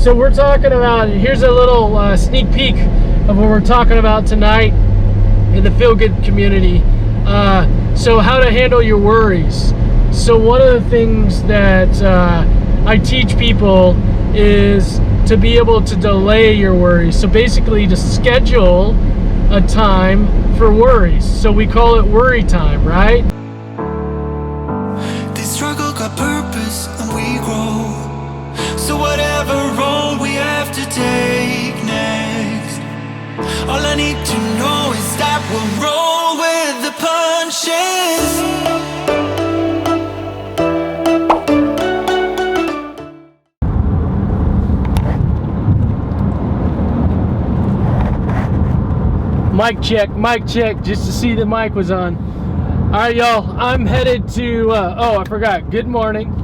So we're talking about, here's a little sneak peek of what we're talking about tonight in the Feel Good community. So how to handle your worries. So one of the things that I teach people is to be able to delay your worries. So basically to schedule a time for worries. So we call it worry time, right? This struggle got purpose and we grow. So whatever road we have to take next, all I need to know is that we'll roll with the punches. Mic check, just to see the mic was on. All right, y'all, I'm headed to, oh, I forgot, good morning.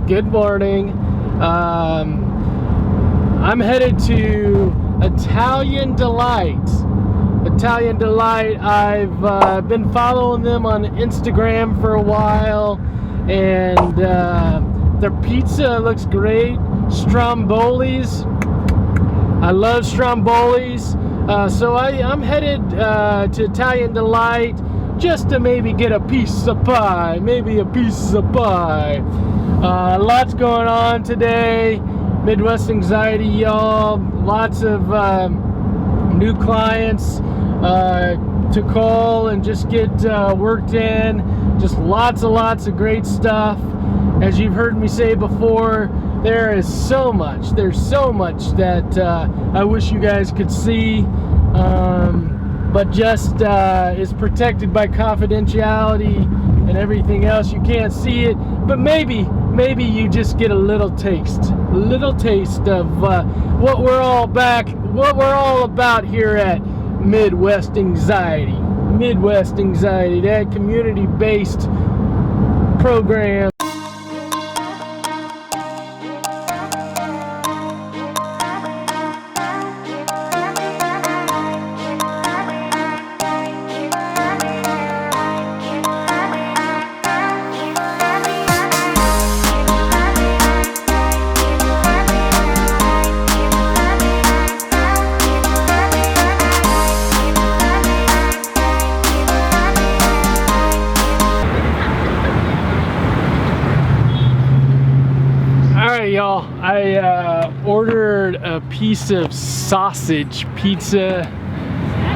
I'm headed to Italian Delight. I've been following them on Instagram for a while, and their pizza looks great. Strombolis, I love Strombolis. So I'm headed to Italian Delight just to maybe get a piece of pie. Lots going on today. Midwest Anxiety, y'all. Lots of new clients to call and just get worked in. Just lots of great stuff. As you've heard me say before, there's so much that I wish you guys could see, but just is protected by confidentiality and everything else. You can't see it, but maybe you just get a little taste of what we're all about here at Midwest Anxiety, that community-based program. Y'all, I ordered a piece of sausage pizza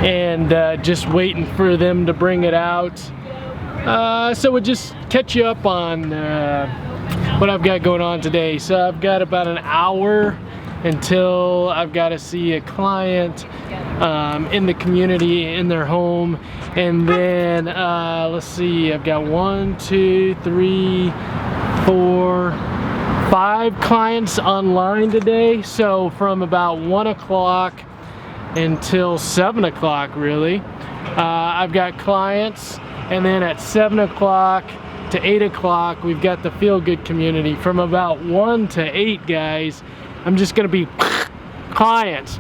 and just waiting for them to bring it out. So we'll just catch you up on what I've got going on today. So I've got about an hour until I've got to see a client in the community, in their home, and then let's see, I've got 1, 2, 3, 4, 5 clients online today. So from about 1 o'clock until 7 o'clock, really, I've got clients, and then at 7 o'clock to 8 o'clock we've got the Feel Good community. From about 1 to 8, guys, I'm just gonna be clients,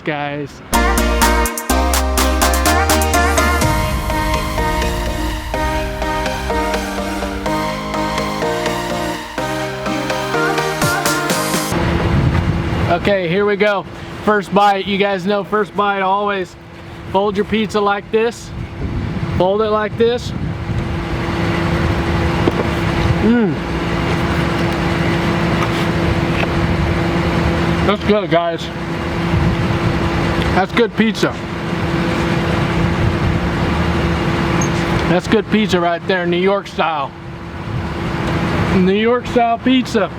guys. Okay, here we go. First bite. You guys know first bite always fold your pizza like this. Fold it like this. That's good, guys. That's good pizza. That's good pizza right there, New York style. New York style pizza.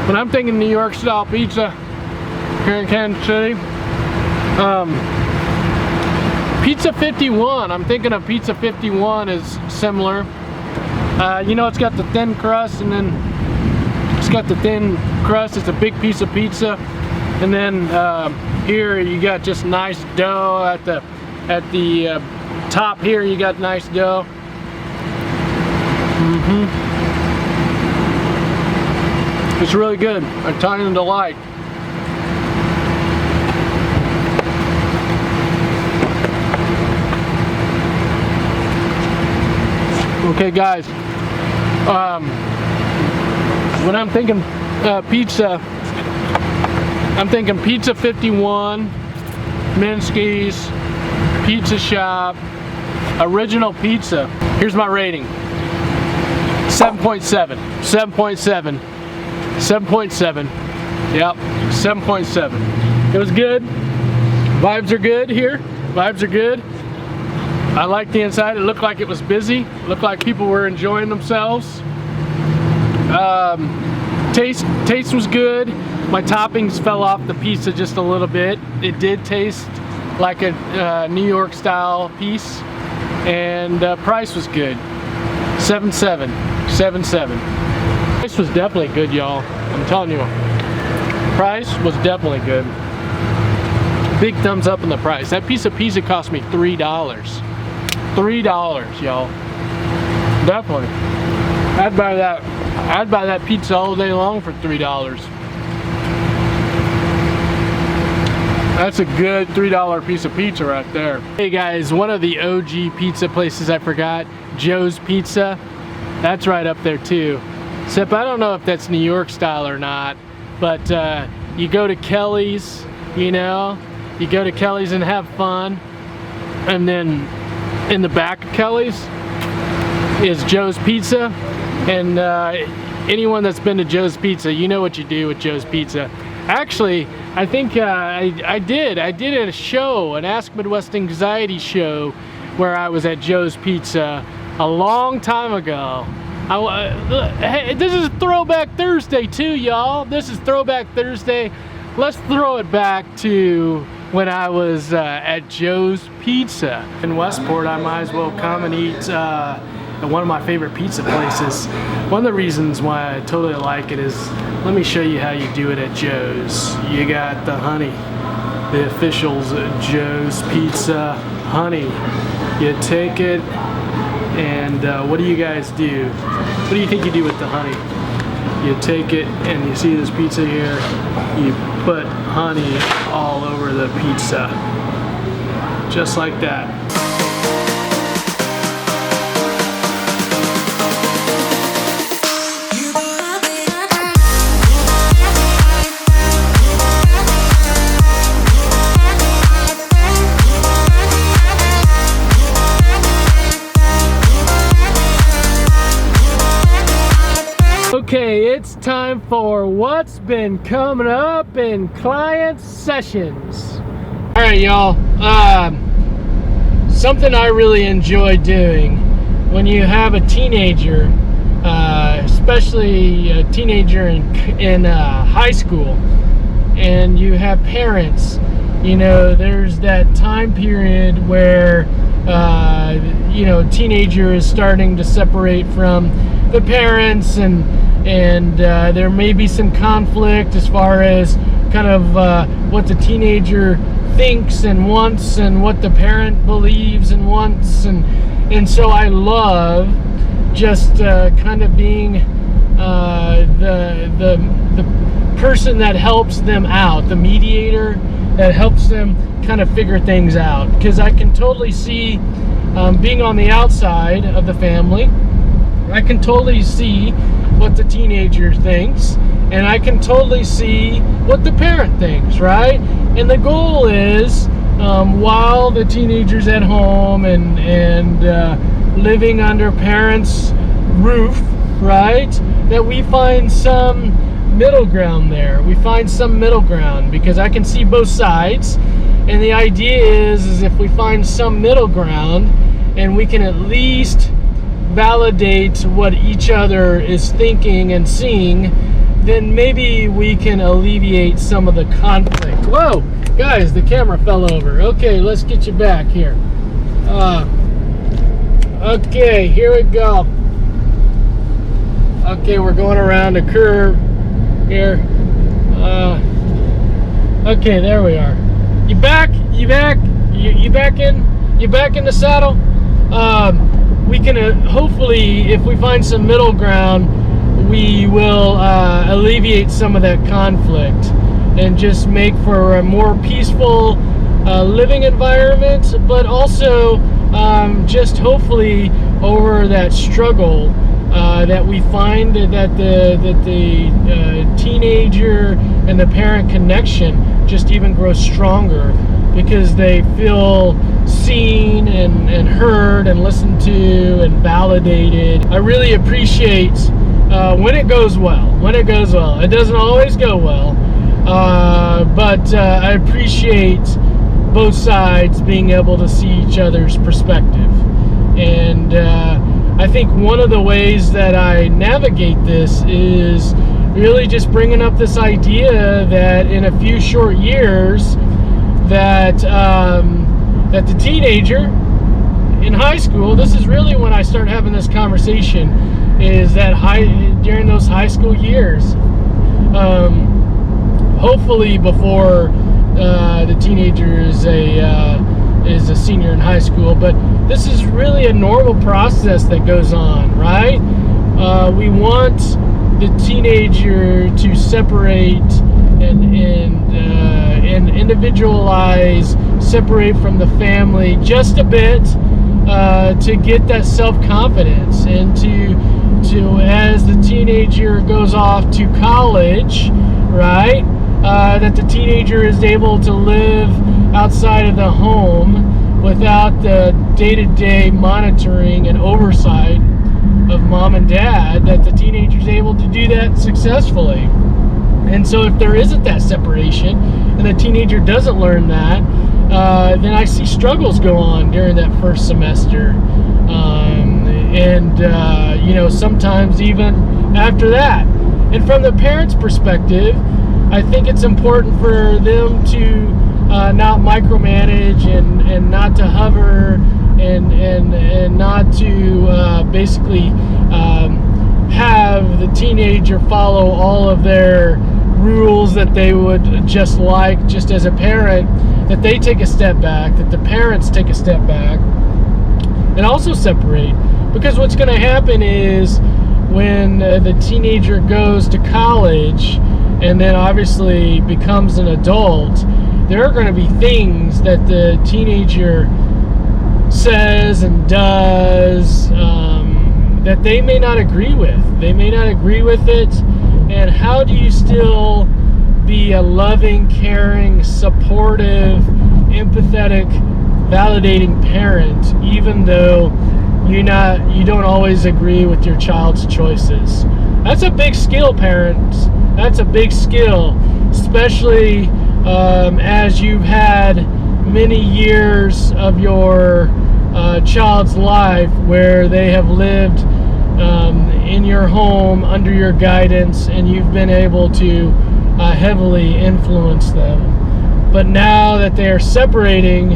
When I'm thinking New York style pizza here in Kansas City, Pizza 51, I'm thinking of Pizza 51 is similar. You know, it's got the thin crust, and then it's got the thin crust. It's a big piece of pizza, and then here you got just nice dough at the top. Here you got nice dough. It's really good. Italian Delight. Okay, guys, when I'm thinking pizza, I'm thinking Pizza 51, Minsky's, Pizza Shop, Original Pizza. Here's my rating. 7.7. 7.7. 7.7. Yep, 7.7. It was good. Vibes are good here. Vibes are good. I like the inside. It looked like it was busy. It looked like people were enjoying themselves. Taste was good. My toppings fell off the pizza just a little bit. It did taste like a New York style piece, and price was good. 7.7. 7.7. Price was definitely good, y'all. I'm telling you. Price was definitely good. Big thumbs up on the price. That piece of pizza cost me $3. $3, y'all. Definitely. I'd buy that pizza all day long for $3. That's a good $3 piece of pizza right there. Hey guys, one of the OG pizza places I forgot, Joe's Pizza. That's right up there too. Except I don't know if that's New York style or not, but you go to Kelly's, you know, you go to Kelly's and have fun, and then in the back of Kelly's is Joe's Pizza, and anyone that's been to Joe's Pizza, you know what you do with Joe's Pizza. Actually, I think I did a show, an Ask Midwest Anxiety show, where I was at Joe's Pizza a long time ago. Hey, this is Throwback Thursday too, y'all. This is Throwback Thursday. Let's throw it back to when I was at Joe's Pizza. In Westport, I might as well come and eat at one of my favorite pizza places. One of the reasons why I totally like it is, let me show you how you do it at Joe's. You got the honey, the officials at Joe's Pizza honey. You take it, and what do you guys do? What do you think you do with the honey? You take it, and you see this pizza here, you put honey all over the pizza, just like that. Okay, it's time for what's been coming up in client sessions. All right, y'all. Something I really enjoy doing when you have a teenager, especially a teenager in high school, and you have parents. You know, there's that time period where you know, teenager is starting to separate from the parents, and there may be some conflict as far as kind of what the teenager thinks and wants, and what the parent believes and wants, and so I love just kind of being the person that helps them out, the mediator that helps them kind of figure things out, because I can totally see, being on the outside of the family, I can totally see what the teenager thinks, and I can totally see what the parent thinks, right? And the goal is, while the teenager's at home and living under parents' roof, right, that we find some middle ground there. We find some middle ground, because I can see both sides, and the idea is if we find some middle ground and we can at least validate what each other is thinking and seeing, then maybe we can alleviate some of the conflict. Whoa, guys, the camera fell over. Okay, let's get you back here. Okay, here we go. Okay, we're going around a curve here. Okay, there we are. You back? You back? You back in? You back in the saddle? We can hopefully, if we find some middle ground, we will alleviate some of that conflict and just make for a more peaceful living environment, but also just hopefully over that struggle that we find that the teenager and the parent connection just even grows stronger because they feel seen and heard and listened to and validated. I really appreciate when it goes well. It doesn't always go well, but I appreciate both sides being able to see each other's perspective. And I think one of the ways that I navigate this is really just bringing up this idea that in a few short years that that the teenager in high school, this is really when I start having this conversation, is that during those high school years, hopefully before the teenager is a senior in high school, but this is really a normal process that goes on, right? We want the teenager to separate and individualize, separate from the family just a bit, to get that self-confidence, and to as the teenager goes off to college, right? That the teenager is able to live outside of the home without the day-to-day monitoring and oversight of mom and dad, that the teenager is able to do that successfully. And so if there isn't that separation and the teenager doesn't learn that, then I see struggles go on during that first semester. Sometimes even after that. And from the parent's perspective, I think it's important for them to not micromanage and not to hover and not to basically have the teenager follow all of their rules that they would just as a parent, that they take a step back, that the parents take a step back and also separate. Because what's going to happen is when the teenager goes to college and then obviously becomes an adult, there are going to be things that the teenager says and does that they may not agree with. They may not agree with it. And how do you still be a loving, caring, supportive, empathetic, validating parent, even though you don't always agree with your child's choices? That's a big skill, parents. That's a big skill, especially as you've had many years of your child's life where they have lived in your home under your guidance, and you've been able to heavily influence them. But now that they are separating,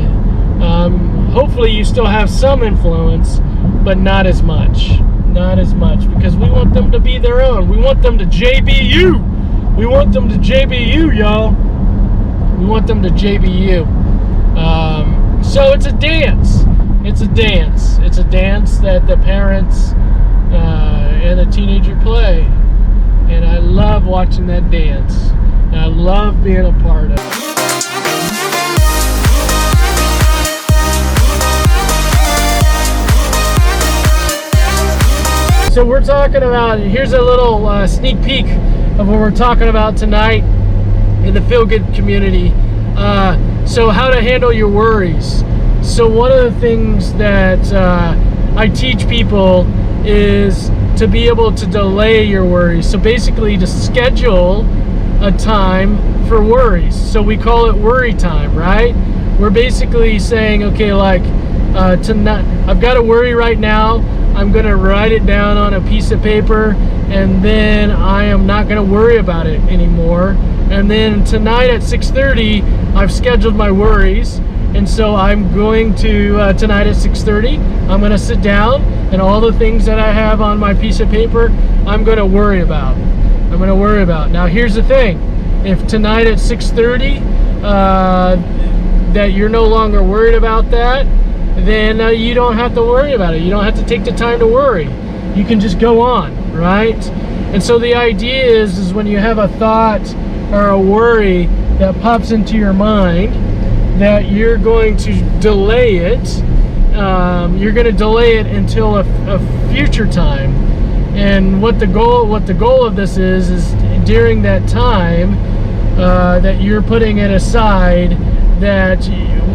hopefully you still have some influence, but not as much. Not as much, because we want them to be their own. We want them to JBU. We want them to JBU, y'all. We want them to JBU. So it's a dance. It's a dance. It's a dance that the parents and the teenager play. And I love watching that dance. And I love being a part of it. So we're talking about, here's a little sneak peek of what we're talking about tonight in the Feel Good community. So how to handle your worries. So one of the things that I teach people is to be able to delay your worries. So basically to schedule a time for worries. So we call it worry time, right? We're basically saying, okay, like tonight, I've got a worry right now. I'm going to write it down on a piece of paper, and then I am not going to worry about it anymore. And then tonight at 6:30, I've scheduled my worries. And so I'm going to, tonight at 6:30, I'm going to sit down, and all the things that I have on my piece of paper, I'm going to worry about. Now here's the thing. If tonight at 6:30, that you're no longer worried about that, then you don't have to worry about it. You don't have to take the time to worry. You can just go on, right? And so the idea is when you have a thought or a worry that pops into your mind, that you're going to delay it. You're going to delay it until a future time. And what the goal of this is during that time that you're putting it aside, that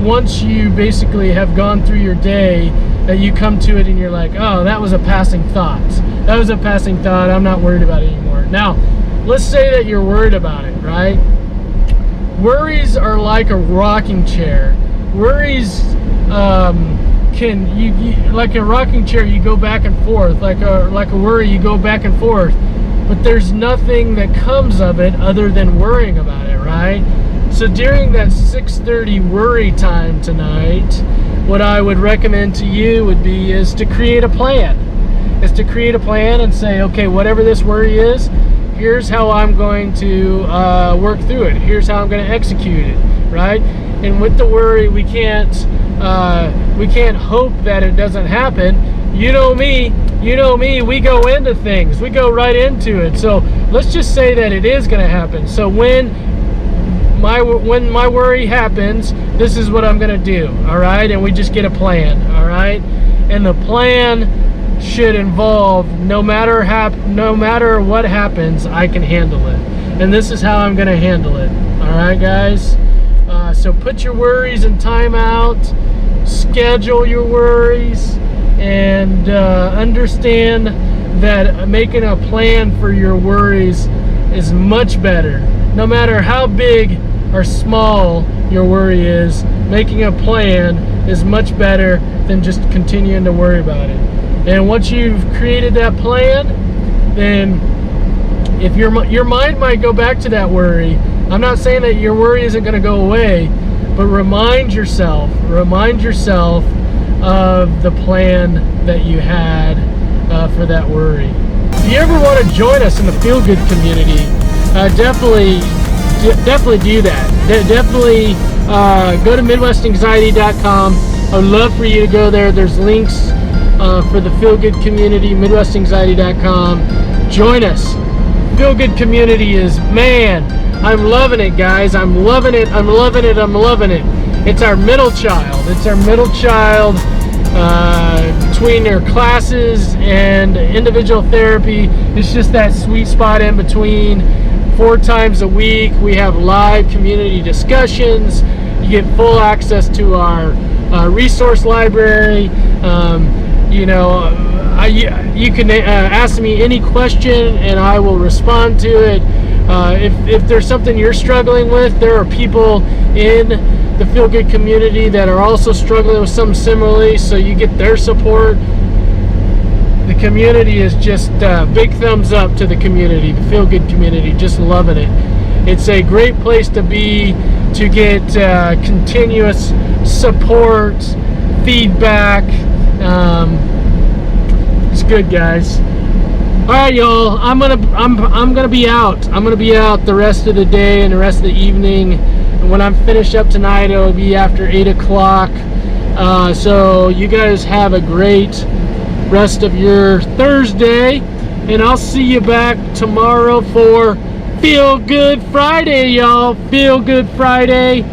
once you basically have gone through your day, that you come to it and you're like, oh, that was a passing thought. That was a passing thought. I'm not worried about it anymore. Now, let's say that you're worried about it, right? Worries are like a rocking chair. Worries like a rocking chair, you go back and forth. Like a worry, you go back and forth. But there's nothing that comes of it other than worrying about it, right? So during that 6:30 worry time tonight, what I would recommend to you is to create a plan. Is to create a plan and say, okay, whatever this worry is, here's how I'm going to work through it. Here's how I'm going to execute it, right? And with the worry, we can't hope that it doesn't happen. You know me, we go into things. We go right into it. So let's just say that it is going to happen. So when my worry happens, this is what I'm going to do, all right? And we just get a plan, all right? And the plan should involve, no matter what happens, I can handle it. And this is how I'm going to handle it, all right, guys? So put your worries in timeout, schedule your worries, and understand that making a plan for your worries is much better. No matter how big or small your worry is, making a plan is much better than just continuing to worry about it. And once you've created that plan, then if your mind might go back to that worry, I'm not saying that your worry isn't going to go away, but remind yourself of the plan that you had for that worry. If you ever want to join us in the Feel Good community, definitely do that. Definitely go to MidwestAnxiety.com. I would love for you to go there. There's links for the Feel Good community, MidwestAnxiety.com. Join us. Feel Good community is, man, I'm loving it, guys. I'm loving it. It's our middle child. Between their classes and individual therapy. It's just that sweet spot in between. 4 times a week, we have live community discussions. You get full access to our resource library. You can ask me any question and I will respond to it. If there's something you're struggling with, there are people in the Feel Good community that are also struggling with something similarly, so you get their support. The community is just big thumbs up to the community, the Feel Good community, just loving it. It's a great place to be, to get continuous support, feedback. It's good, guys. All right, y'all. I'm gonna be out. I'm gonna be out the rest of the day and the rest of the evening. And when I'm finished up tonight, it'll be after 8 o'clock. So you guys have a great rest of your Thursday, and I'll see you back tomorrow for Feel Good Friday, y'all. Feel Good Friday.